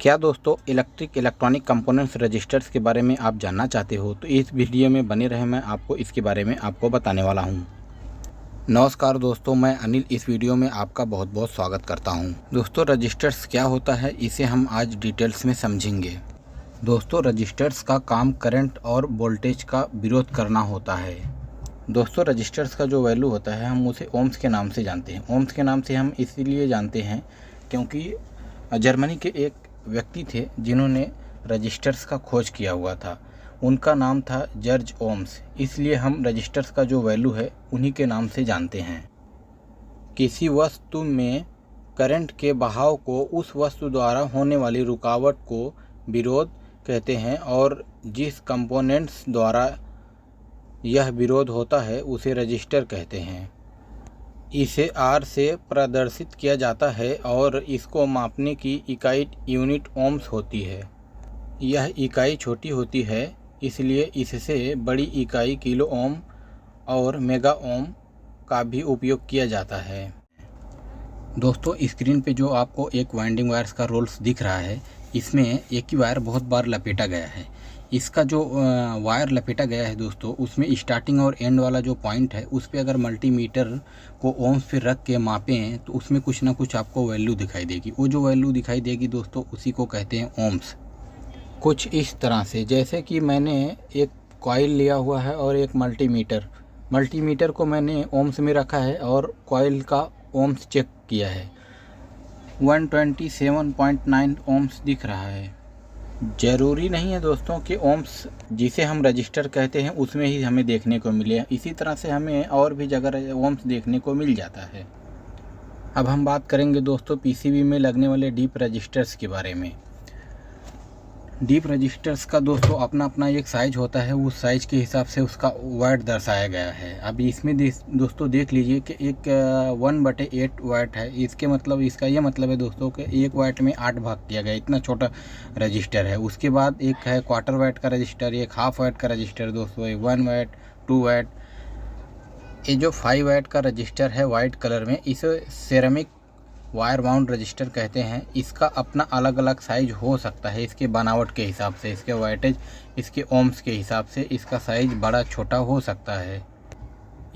क्या दोस्तों electronic components registers के बारे में आप जानना चाहते हो तो इस वीडियो में बने रहे। मैं आपको इसके बारे में बताने वाला हूँ। नमस्कार दोस्तों, मैं अनिल इस वीडियो में आपका बहुत बहुत स्वागत करता हूँ। दोस्तों, रजिस्टर्स क्या होता है इसे हम आज डिटेल्स में समझेंगे। दोस्तों, रजिस्टर्स का काम करंट और वोल्टेज का विरोध करना होता है। दोस्तों, रजिस्टर्स का जो वैल्यू होता है हम उसे ओम्स के नाम से जानते हैं। ओम्स के नाम से हम इसीलिए जानते हैं क्योंकि जर्मनी के एक व्यक्ति थे जिन्होंने रजिस्टर्स का खोज किया हुआ था। उनका नाम था जॉर्ज ओम्स, इसलिए हम रजिस्टर्स का जो वैल्यू है उन्हीं के नाम से जानते हैं। किसी वस्तु में करंट के बहाव को उस वस्तु द्वारा होने वाली रुकावट को विरोध कहते हैं और जिस कंपोनेंट्स द्वारा यह विरोध होता है उसे रजिस्टर कहते हैं। इसे आर से प्रदर्शित किया जाता है और इसको मापने की इकाई यूनिट ओम्स होती है। यह इकाई छोटी होती है, इसलिए इससे बड़ी इकाई किलो ओम और मेगा ओम का भी उपयोग किया जाता है। दोस्तों, स्क्रीन पे जो आपको एक वाइंडिंग वायर्स का रोल्स दिख रहा है, इसमें एक ही वायर बहुत बार लपेटा गया है। इसका जो वायर लपेटा गया है दोस्तों, उसमें स्टार्टिंग और एंड वाला जो पॉइंट है उस पर अगर मल्टीमीटर को ओम्स पे रख के मापें तो उसमें कुछ ना कुछ आपको वैल्यू दिखाई देगी। वो जो वैल्यू दिखाई देगी दोस्तों उसी को कहते हैं ओम्स। कुछ इस तरह से, जैसे कि मैंने एक कॉइल लिया हुआ है और एक मल्टीमीटर को मैंने ओम्स में रखा है और कॉइल का ओम्स चेक किया है। 127.9 ओम्स दिख रहा है। ज़रूरी नहीं है दोस्तों कि ओम्स जिसे हम रजिस्टर कहते हैं उसमें ही हमें देखने को मिले, इसी तरह से हमें और भी जगह ओम्स देखने को मिल जाता है। अब हम बात करेंगे दोस्तों पीसीबी में लगने वाले डीप रजिस्टर्स के बारे में। डीप रजिस्टर्स का दोस्तों अपना अपना एक साइज होता है, उस साइज के हिसाब से उसका वाट दर्शाया गया है। अभी इसमें दोस्तों देख लीजिए कि एक 1/8 वाट है। इसके मतलब इसका ये मतलब है दोस्तों कि 1 वाट में 8 भाग किया गया, इतना छोटा रजिस्टर है। उसके बाद एक है 1/4 वाट का रजिस्टर, एक 1/2 वाट का रजिस्टर दोस्तों, 1 वाट, 2 वाट। ये जो 5 वाट का रजिस्टर है वाइट कलर में, इसे सेरेमिक वायर बाउंड रजिस्टर कहते हैं। इसका अपना अलग अलग साइज हो सकता है, इसके बनावट के हिसाब से, इसके वाटेज, इसके ओम्स के हिसाब से इसका साइज बड़ा छोटा हो सकता है।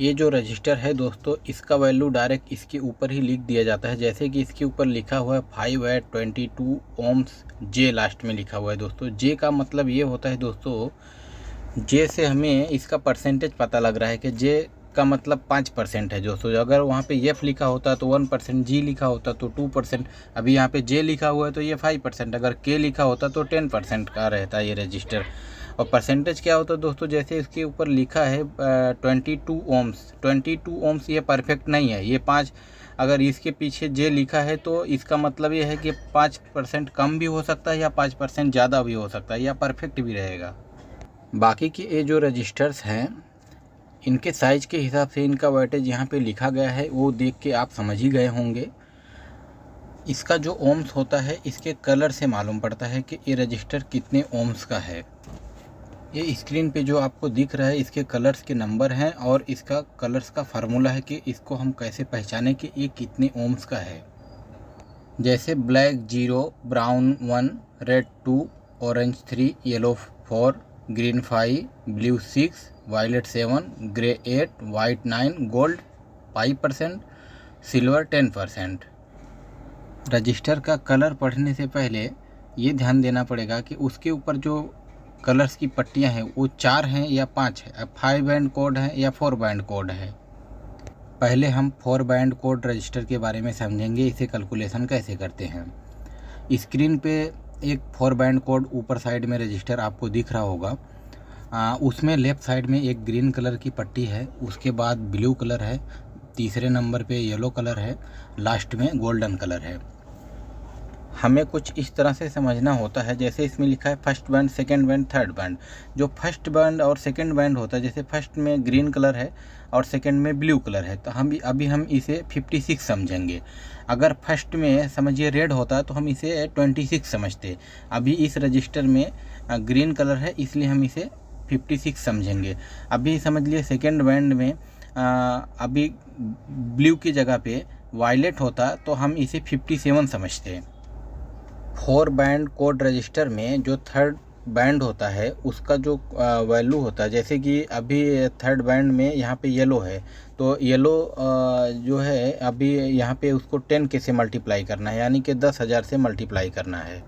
ये जो रजिस्टर है दोस्तों, इसका वैल्यू डायरेक्ट इसके ऊपर ही लिख दिया जाता है। जैसे कि इसके ऊपर लिखा हुआ है 5 वाट 22 ओम्स, जे लास्ट में लिखा हुआ है दोस्तों। जे का मतलब ये होता है दोस्तों, जे से हमें इसका परसेंटेज पता लग रहा है कि जे का मतलब 5% है दोस्तों। अगर वहाँ पे एफ लिखा होता तो 1%, जी लिखा होता तो 2%, अभी यहाँ पे जे लिखा हुआ है तो ये 5%, अगर के लिखा होता तो 10% का रहता है ये रजिस्टर। और परसेंटेज क्या होता है दोस्तों, जैसे इसके ऊपर लिखा है 22 ओम्स। 22 ओम्स ये परफेक्ट नहीं है, ये 5, अगर इसके पीछे जे लिखा है तो इसका मतलब ये है कि 5% कम भी हो सकता है या 5% ज़्यादा भी हो सकता है, या परफेक्ट भी रहेगा। बाकी के ये जो रजिस्टर्स हैं इनके साइज़ के हिसाब से इनका वाटेज यहाँ पे लिखा गया है, वो देख के आप समझ ही गए होंगे। इसका जो ओम्स होता है इसके कलर से मालूम पड़ता है कि ये रजिस्टर कितने ओम्स का है। ये स्क्रीन पे जो आपको दिख रहा है इसके कलर्स के नंबर हैं और इसका कलर्स का फार्मूला है कि इसको हम कैसे पहचानें कि ये कितने ओम्स का है। जैसे black 0, brown 1, red 2, orange 3, yellow 4, green 5, blue 6, violet 7, grey 8, white 9, gold 5%, silver 10%। Resistor का कलर पढ़ने से पहले ये ध्यान देना पड़ेगा कि उसके ऊपर जो कलर्स की पट्टियां हैं वो 4 हैं या 5 है, 5 बैंड कोड है या 4 बैंड कोड है। पहले हम 4 बैंड कोड रजिस्टर के बारे में समझेंगे, इसे कैलकुलेशन कैसे करते हैं। स्क्रीन पे एक 4 बैंड कोड ऊपर साइड में रजिस्टर आपको दिख रहा होगा। उसमें लेफ़्ट साइड में एक ग्रीन कलर की पट्टी है, उसके बाद ब्लू कलर है, तीसरे नंबर पे येलो कलर है, लास्ट में गोल्डन कलर है। हमें कुछ इस तरह से समझना होता है, जैसे इसमें लिखा है first band, second band, third band. जो फर्स्ट बैंड और सेकंड बैंड होता है, जैसे फर्स्ट में ग्रीन कलर है और सेकंड में ब्लू कलर है, तो अभी हम इसे 56 समझेंगे। अगर फर्स्ट में समझिए रेड होता तो हम इसे 26 समझते। अभी इस रजिस्टर में ग्रीन कलर है इसलिए हम इसे 56 समझेंगे। अभी समझ लिए सेकेंड बैंड में अभी ब्लू की जगह पे वायलेट होता तो हम इसे 57 समझते। 4 बैंड कोड रजिस्टर में जो थर्ड बैंड होता है उसका जो वैल्यू होता है, जैसे कि अभी थर्ड बैंड में यहाँ पे येलो है, तो येलो जो है अभी यहाँ पे उसको 10K से मल्टीप्लाई करना है, यानी कि 10,000 से मल्टीप्लाई करना है।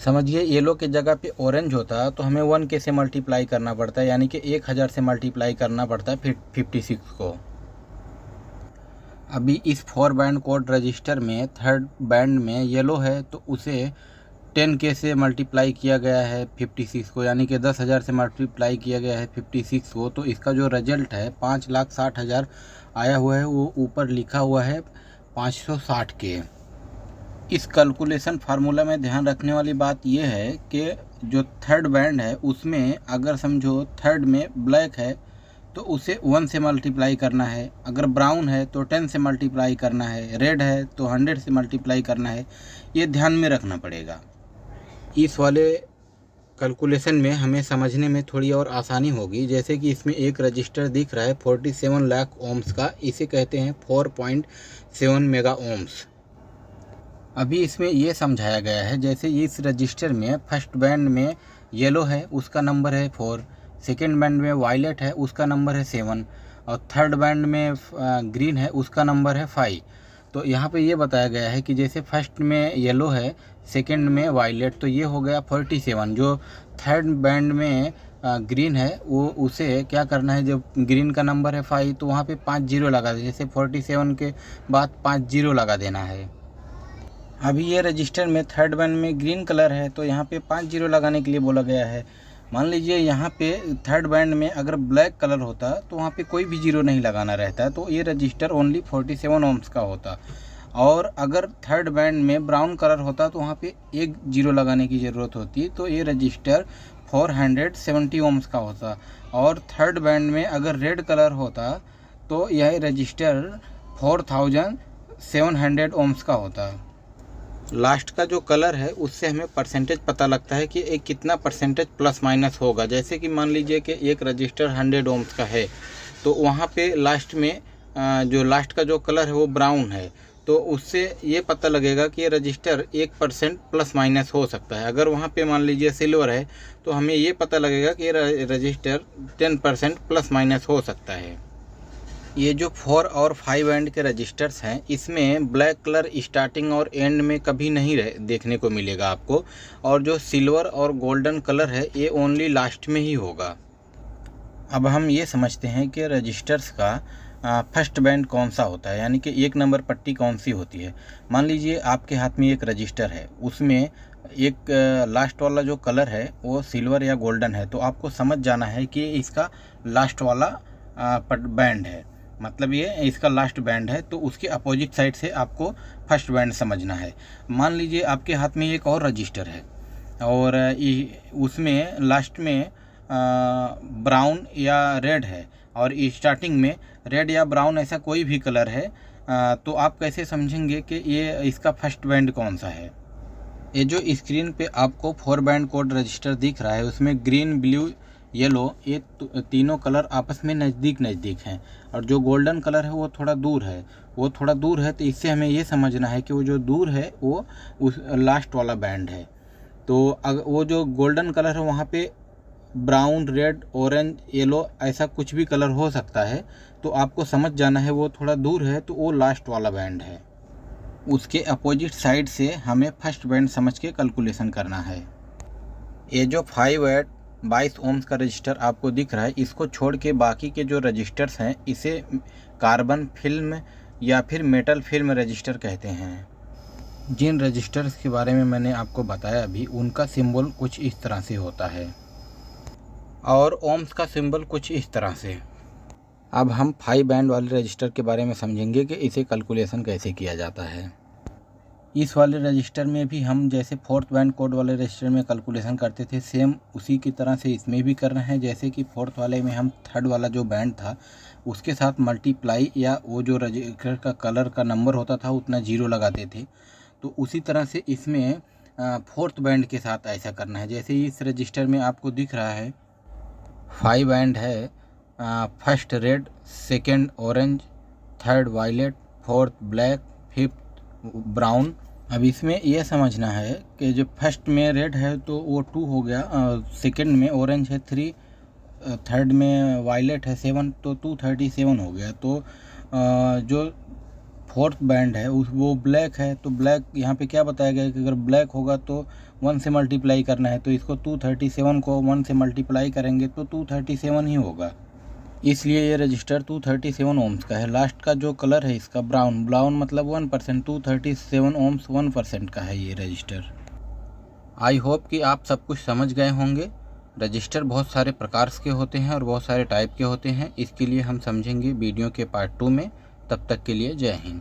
समझिए येलो के जगह पे ऑरेंज होता तो हमें 1K से मल्टीप्लाई करना पड़ता है, यानी कि 1000 से मल्टीप्लाई करना पड़ता है फिर 56 को। अभी इस 4 बैंड कोड रजिस्टर में थर्ड बैंड में येलो है तो उसे 10K से मल्टीप्लाई किया गया है 56 को, यानी कि 10,000 से मल्टीप्लाई किया गया है 56 को। तो इसका जो रिजल्ट है 5,60,000 आया हुआ है, वो ऊपर लिखा हुआ है 560K। इस कैलकुलेशन फार्मूला में ध्यान रखने वाली बात यह है कि जो थर्ड बैंड है उसमें अगर समझो थर्ड में ब्लैक है तो उसे 1 से मल्टीप्लाई करना है, अगर ब्राउन है तो 10 से मल्टीप्लाई करना है, रेड है तो 100 से मल्टीप्लाई करना है। ये ध्यान में रखना पड़ेगा। इस वाले कैलकुलेशन में हमें समझने में थोड़ी और आसानी होगी। जैसे कि इसमें एक रजिस्टर दिख रहा है 47 लाख ओम्स का, इसे कहते हैं 4.7 मेगा ओम्स। अभी इसमें ये समझाया गया है, जैसे इस रजिस्टर में फर्स्ट बैंड में येलो है उसका नंबर है 4, सेकेंड बैंड में वायलेट है उसका नंबर है 7 और थर्ड बैंड में ग्रीन है उसका नंबर है 5। तो यहाँ पे ये बताया गया है कि जैसे फर्स्ट में येलो है, सेकेंड में वायलेट, तो ये हो गया 47। जो थर्ड बैंड में ग्रीन है वो उसे क्या करना है, जब ग्रीन का नंबर है 5 तो वहाँ पे 5 जीरो लगा दे, जैसे 47 के बाद 5 जीरो लगा देना है। अभी ये रजिस्टर में थर्ड बैंड में ग्रीन कलर है तो यहाँ पे 5 जीरो लगाने के लिए बोला गया है। मान लीजिए यहाँ पे थर्ड बैंड में अगर ब्लैक कलर होता तो वहाँ पे कोई भी जीरो नहीं लगाना रहता, तो ये रजिस्टर ओनली 47 ओम्स का होता। और अगर थर्ड बैंड में ब्राउन कलर होता तो वहाँ पे 1 जीरो लगाने की ज़रूरत होती, तो ये रजिस्टर 470 ओम्स का होता। और थर्ड बैंड में अगर रेड कलर होता तो यह रजिस्टर 4700 ओम्स का होता। लास्ट का जो कलर है उससे हमें परसेंटेज पता लगता है कि एक कितना परसेंटेज प्लस माइनस होगा। जैसे कि मान लीजिए कि एक रजिस्टर 100 ओम्स का है तो वहाँ पे लास्ट में जो लास्ट का जो कलर है वो ब्राउन है, तो उससे ये पता लगेगा कि ये रजिस्टर 1% प्लस माइनस हो सकता है। अगर वहाँ पे मान लीजिए सिल्वर है तो हमें ये पता लगेगा कि ये रजिस्टर 10% प्लस माइनस हो सकता है। ये जो 4 और 5 बैंड के रजिस्टर्स हैं इसमें ब्लैक कलर स्टार्टिंग और एंड में कभी नहीं देखने को मिलेगा आपको, और जो सिल्वर और गोल्डन कलर है ये ओनली लास्ट में ही होगा। अब हम ये समझते हैं कि रजिस्टर्स का फर्स्ट बैंड कौन सा होता है, यानी कि 1 नंबर पट्टी कौन सी होती है। मान लीजिए आपके हाथ में एक रजिस्टर है, उसमें एक लास्ट वाला जो कलर है वो सिल्वर या गोल्डन है, तो आपको समझ जाना है कि इसका लास्ट वाला बैंड है, मतलब ये इसका लास्ट बैंड है, तो उसके अपोजिट साइड से आपको फर्स्ट बैंड समझना है। मान लीजिए आपके हाथ में एक और रजिस्टर है और उसमें लास्ट में ब्राउन या रेड है और स्टार्टिंग में रेड या ब्राउन ऐसा कोई भी कलर है, तो आप कैसे समझेंगे कि ये इसका फर्स्ट बैंड कौन सा है। ये जो स्क्रीन पे आपको 4 बैंड कोड रजिस्टर दिख रहा है उसमें ग्रीन, ब्लू, येलो, ये तीनों कलर आपस में नज़दीक हैं, और जो गोल्डन कलर है वो थोड़ा दूर है, तो इससे हमें ये समझना है कि वो जो दूर है वो उस लास्ट वाला बैंड है। तो अगर वो जो गोल्डन कलर है वहाँ पे ब्राउन, रेड, ऑरेंज, येलो ऐसा कुछ भी कलर हो सकता है, तो आपको समझ जाना है वो थोड़ा दूर है तो वो लास्ट वाला बैंड है। उसके अपोजिट साइड से हमें फर्स्ट बैंड समझ के कैलकुलेशन करना है। ये जो 5 ओम्स का रजिस्टर आपको दिख रहा है, इसको छोड़ के बाकी के जो रजिस्टर्स हैं इसे कार्बन फिल्म या फिर मेटल फिल्म रजिस्टर कहते हैं। जिन रजिस्टर्स के बारे में मैंने आपको बताया अभी, उनका सिंबल कुछ इस तरह से होता है और ओम्स का सिंबल कुछ इस तरह से। अब हम 5 बैंड वाले रजिस्टर के बारे में समझेंगे कि इसे कैलकुलेशन कैसे किया जाता है। इस वाले रजिस्टर में भी हम जैसे 4th बैंड कोड वाले रजिस्टर में कैलकुलेशन करते थे, सेम उसी की तरह से इसमें भी करना है। जैसे कि 4th वाले में हम थर्ड वाला जो बैंड था उसके साथ मल्टीप्लाई या वो जो रजिस्टर का कलर का नंबर होता था उतना जीरो लगाते थे, तो उसी तरह से इसमें 4th बैंड के साथ ऐसा करना है। जैसे इस रजिस्टर में आपको दिख रहा है 5 बैंड है, first red, second orange, third violet, 4th black, 5th brown अब इसमें यह समझना है कि जो फर्स्ट में रेड है तो वो 2 हो गया, सेकंड में ऑरेंज है 3, थर्ड में वायलेट है 7, तो 237 हो गया। तो जो फोर्थ बैंड है वो ब्लैक है, तो ब्लैक यहाँ पे क्या बताया गया है कि अगर ब्लैक होगा तो 1 से मल्टीप्लाई करना है, तो इसको 237 को 1 से मल्टीप्लाई करेंगे तो 237 ही होगा, इसलिए ये रजिस्टर 237 ओम्स का है। लास्ट का जो कलर है इसका ब्राउन मतलब 1%, 237 ओम्स 1% का है ये रजिस्टर। आई होप कि आप सब कुछ समझ गए होंगे। रजिस्टर बहुत सारे प्रकार के होते हैं और बहुत सारे टाइप के होते हैं, इसके लिए हम समझेंगे वीडियो के पार्ट 2 में। तब तक के लिए जय हिंद।